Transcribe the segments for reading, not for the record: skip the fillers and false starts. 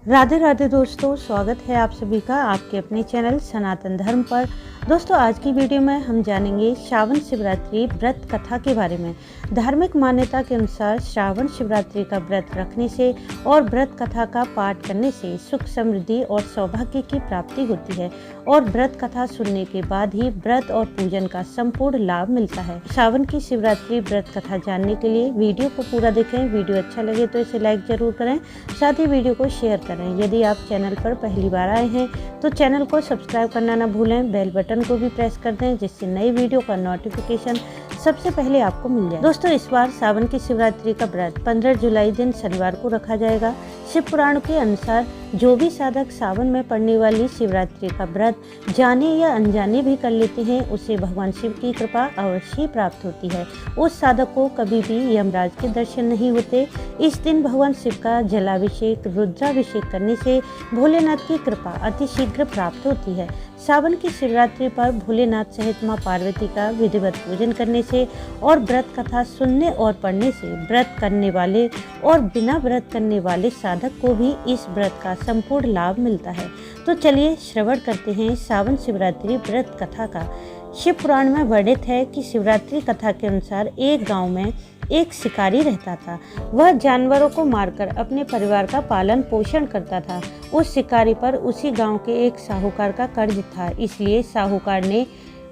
राधे राधे दोस्तों, स्वागत है आप सभी का आपके अपने चैनल सनातन धर्म पर। दोस्तों, आज की वीडियो में हम जानेंगे श्रावण शिवरात्रि व्रत कथा के बारे में। धार्मिक मान्यता के अनुसार श्रावण शिवरात्रि का व्रत रखने से और व्रत कथा का पाठ करने से सुख समृद्धि और सौभाग्य की प्राप्ति होती है और व्रत कथा सुनने के बाद ही व्रत और पूजन का संपूर्ण लाभ मिलता है। श्रावण की शिवरात्रि व्रत कथा जानने के लिए वीडियो को पूरा देखें। वीडियो अच्छा लगे तो इसे लाइक जरूर करें, साथ ही वीडियो को शेयर करें। यदि आप चैनल पर पहली बार आए हैं तो चैनल को सब्सक्राइब करना ना भूलें। बेल बटन को भी प्रेस कर दें जिससे नई वीडियो का नोटिफिकेशन सबसे पहले आपको मिल जाए। दोस्तों, इस बार सावन की शिवरात्रि का व्रत 15 जुलाई दिन शनिवार को रखा जाएगा। शिव पुराण के अनुसार जो भी साधक सावन में पड़ने वाली शिवरात्रि का व्रत जाने या अनजाने भी कर लेते हैं, उसे भगवान शिव की कृपा अवश्य प्राप्त होती है। उस साधक को कभी भी यमराज के दर्शन नहीं होते। इस दिन भगवान शिव का जलाभिषेक, रुद्राभिषेक करने से भोलेनाथ की कृपा अति शीघ्र प्राप्त होती है। सावन की शिवरात्रि पर भोलेनाथ सहित मां पार्वती का विधिवत पूजन करने से और व्रत कथा सुनने और पढ़ने से व्रत करने वाले और बिना व्रत करने वाले साधक को भी इस व्रत का संपूर्ण लाभ मिलता है। तो चलिए श्रवण करते हैं सावन शिवरात्रि व्रत कथा का। शिव पुराण में वर्णित है कि शिवरात्रि कथा के अनुसार एक गांव में एक शिकारी रहता था। वह जानवरों को मारकर अपने परिवार का पालन पोषण करता था। उस शिकारी पर उसी गांव के एक साहूकार का कर्ज था, इसलिए साहूकार ने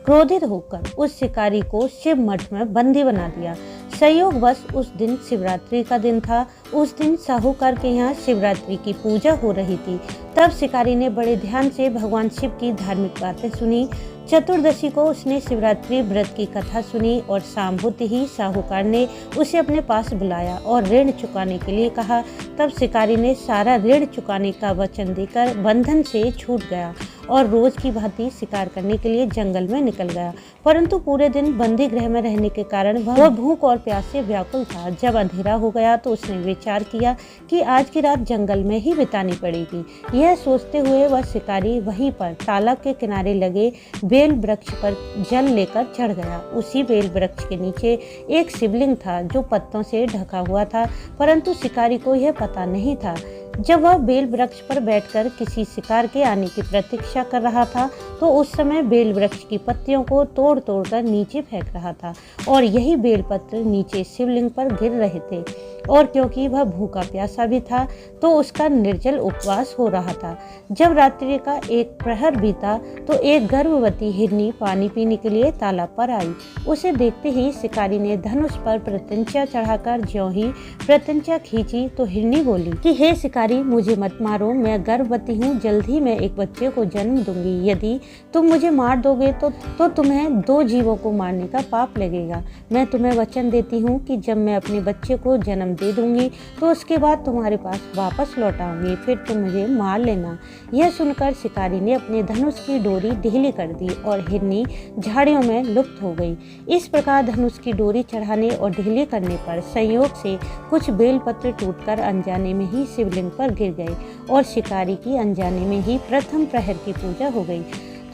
क्रोधित होकर उस शिकारी को शिव मठ में बंदी बना दिया। संयोगवश उस दिन शिवरात्रि का दिन था। उस दिन साहूकार के यहाँ शिवरात्रि की पूजा हो रही थी। तब शिकारी ने बड़े ध्यान से भगवान शिव की धार्मिक बातें सुनी। चतुर्दशी को उसने शिवरात्रि व्रत की कथा सुनी और शाम होते ही साहूकार ने उसे अपने पास बुलाया और ऋण चुकाने के लिए कहा। तब शिकारी ने सारा ऋण चुकाने का वचन देकर बंधन से छूट गया और रोज की भांति शिकार करने के लिए जंगल में निकल गया। परंतु पूरे दिन बंदी गृह में रहने के कारण वह भूख और प्यास से व्याकुल था। जब अंधेरा हो गया तो उसने विचार किया कि आज की रात जंगल में ही बितानी पड़ेगी। यह सोचते हुए वह शिकारी वहीं पर तालाब के किनारे लगे बेल वृक्ष पर जल लेकर चढ़ गया। उसी बेल वृक्ष के नीचे एक शिवलिंग था जो पत्तों से ढका हुआ था, परंतु शिकारी को यह पता नहीं था। जब वह बेल वृक्ष पर बैठकर किसी शिकार के आने की प्रतीक्षा कर रहा था तो उस समय बेल वृक्ष की पत्तियों को तोड़ तोड़ कर नीचे फेंक रहा था और यही बेलपत्र नीचे शिवलिंग पर गिर रहे थे। और क्योंकि वह भूखा प्यासा भी था तो उसका निर्जल उपवास हो रहा था। जब रात्रि का एक प्रहर बीता तो एक गर्भवती हिरनी पानी पीने के लिए तालाब पर आई। उसे देखते ही शिकारी ने धनुष पर प्रत्यंचा चढ़ाकर ज्यों ही प्रत्यंचा खींची तो हिरनी बोली कि हे शिकारी, मुझे मत मारो, मैं गर्भवती हूँ। जल्द ही मैं एक बच्चे को जन्म दूंगी। यदि तुम मुझे मार दोगे तो तुम्हें 2 जीवों को मारने का पाप लगेगा। मैं तुम्हें वचन देती हूँ कि जब मैं अपने बच्चे को जन्म दे दूंगी तो उसके बाद तुम्हारे पास वापस लौट आऊंगी, फिर तुम मुझे मार लेना। यह सुनकर शिकारी ने अपने धनुष की डोरी ढीली कर दी और हिरनी झाड़ियों में लुप्त हो गई। इस प्रकार धनुष की डोरी चढ़ाने और ढीली करने पर संयोग से कुछ बेलपत्र टूटकर अनजाने में ही शिवलिंग पर गिर गए और शिकारी की अनजाने में ही प्रथम प्रहर की पूजा हो गई।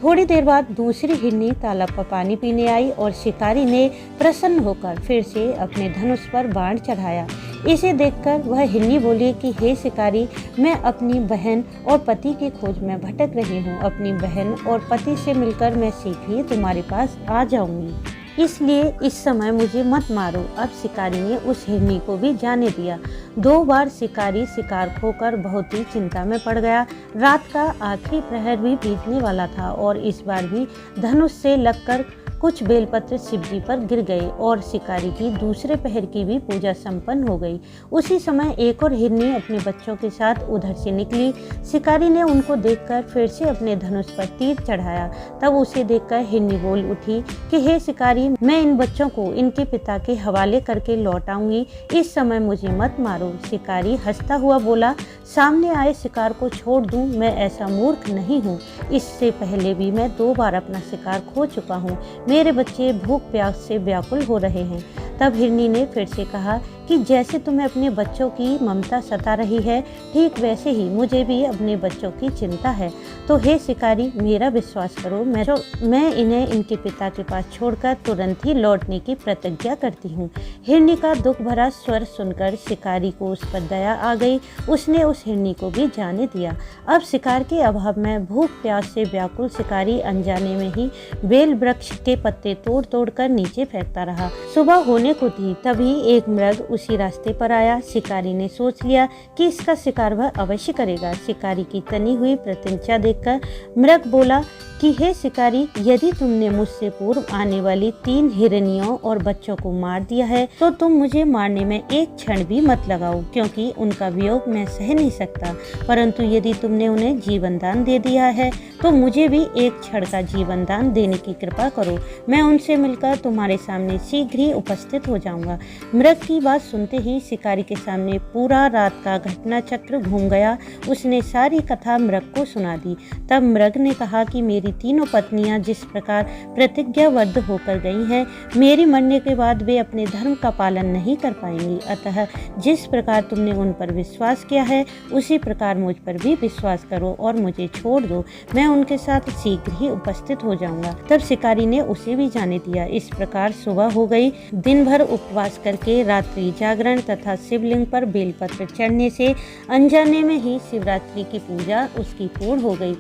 थोड़ी देर बाद दूसरी हिरनी तालाब पर पानी पीने आई और शिकारी ने प्रसन्न होकर फिर से अपने धनुष पर बाण चढ़ाया। इसे देखकर वह हिरनी बोली कि हे शिकारी, मैं अपनी बहन और पति की खोज में भटक रही हूँ। अपनी बहन और पति से मिलकर मैं शीघ्र ही तुम्हारे पास आ जाऊंगी, इसलिए इस समय मुझे मत मारो। अब शिकारी ने उस हिरनी को भी जाने दिया। 2 बार शिकारी शिकार खोकर बहुत ही चिंता में पड़ गया। रात का आखिरी प्रहर भी बीतने वाला था और इस बार भी धनुष से लगकर कुछ बेलपत्र शिवजी पर गिर गए और शिकारी की दूसरे पहर की भी पूजा संपन्न हो गई। उसी समय एक और हिरनी अपने बच्चों के साथ उधर से निकली। शिकारी ने उनको देखकर फिर से अपने धनुष पर तीर चढ़ाया। तब उसे देखकर हिरनी बोल उठी कि हे शिकारी, मैं इन बच्चों को इनके पिता के हवाले करके लौट आऊंगी, इस समय मुझे मत मारो। शिकारी हंसता हुआ बोला, सामने आए शिकार को छोड़ दूं, मैं ऐसा मूर्ख नहीं हूँ। इससे पहले भी मैं 2 बार अपना शिकार खो चुका हूँ। मेरे बच्चे भूख प्यास से व्याकुल हो रहे हैं। तब हिरनी ने फिर से कहा कि जैसे तुम्हें अपने बच्चों की ममता सता रही है, ठीक वैसे ही मुझे भी अपने बच्चों की चिंता है। तो हे शिकारी, मेरा विश्वास करो, मैं इन्हें इनके पिता के पास छोड़कर तुरंत ही लौटने की प्रतिज्ञा करती हूँ। हिरनी का दुख भरा स्वर सुनकर शिकारी को उस पर दया आ गई। उसने उस हिरनी को भी जाने दिया। अब शिकार के अभाव में भूख प्यास से व्याकुल शिकारी अनजाने में ही बेल वृक्ष के पत्ते तोड़ तोड़ कर नीचे फेंकता रहा। सुबह होने को थी, तभी एक मृग उसी रास्ते पर आया। शिकारी ने सोच लिया कि इसका शिकार वह अवश्य करेगा। शिकारी की तनी हुई प्रत्यंचा देखकर मृग बोला कि हे शिकारी, यदि तुमने मुझसे पूर्व आने वाली 3 हिरनियों और बच्चों को मार दिया है तो तुम मुझे मारने में एक क्षण भी मत लगाओ, क्योंकि उनका वियोग मैं सह नहीं सकता। परंतु यदि तुमने उन्हें जीवन दान दे दिया है तो मुझे भी एक क्षण का जीवन दान देने की कृपा करो। मैं उनसे मिलकर तुम्हारे सामने शीघ्र ही उपस्थित हो जाऊंगा। मृग की बात सुनते ही शिकारी के सामने पूरा रात का घटना चक्र घूम गया। उसने सारी कथा मृग को सुना दी। तब मृग ने कहा कि मेरी तीनों पत्नियां जिस प्रकार प्रतिज्ञाबद्ध होकर गई हैं, मेरे मरने के बाद वे अपने धर्म का पालन नहीं कर पाएंगी। अतः जिस प्रकार तुमने उन पर विश्वास किया है उसी प्रकार मुझ पर भी विश्वास करो और मुझे छोड़ दो। मैं उनके साथ शीघ्र ही उपस्थित हो जाऊंगा। तब शिकारी ने उसे भी जाने दिया। इस प्रकार सुबह हो गई। दिन भर उपवास करके रात्रि जागरण तथा शिवलिंग पर बेलपत्र चढ़ने से अनजाने में ही शिवरात्रि की पूजा उसकी पूर्ण हो गई।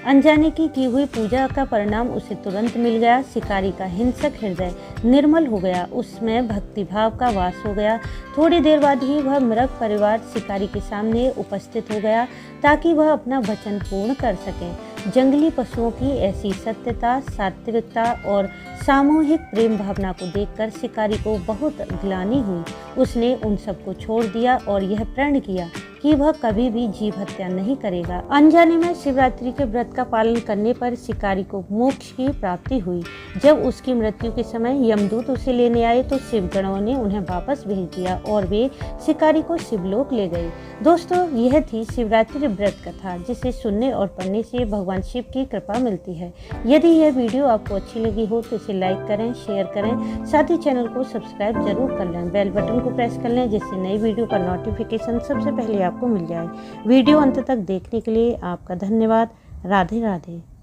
अनजाने की हुई पूजा का परिणाम उसे तुरंत मिल गया। शिकारी का हिंसक हृदय निर्मल हो गया, उसमें भक्तिभाव का वास हो गया। थोड़ी देर बाद ही वह मृग परिवार शिकारी के सामने उपस्थित हो गया ताकि वह अपना वचन पूर्ण कर सके। जंगली पशुओं की ऐसी सत्यता, सात्विकता और सामूहिक प्रेम भावना को देखकर शिकारी को बहुत ग्लानि हुई। उसने उन सबको छोड़ दिया और यह प्रण किया कि वह कभी भी जीव हत्या नहीं करेगा। अनजाने में शिवरात्रि के व्रत का पालन करने पर शिकारी को मोक्ष की प्राप्ति हुई। जब उसकी मृत्यु के समय यमदूत उसे लेने आए तो शिवगणों ने उन्हें वापस भेज दिया और वे शिकारी को शिवलोक ले गए। दोस्तों, यह थी शिवरात्रि व्रत कथा, जिसे सुनने और पढ़ने से भगवान शिव की कृपा मिलती है। यदि यह वीडियो आपको अच्छी लगी हो तो इसे लाइक करें, शेयर करें, साथ ही चैनल को सब्सक्राइब जरूर कर लें। बेल बटन को प्रेस कर लें जिससे नई वीडियो का नोटिफिकेशन सबसे पहले आपको मिल जाए। वीडियो अंत तक देखने के लिए आपका धन्यवाद। राधे राधे।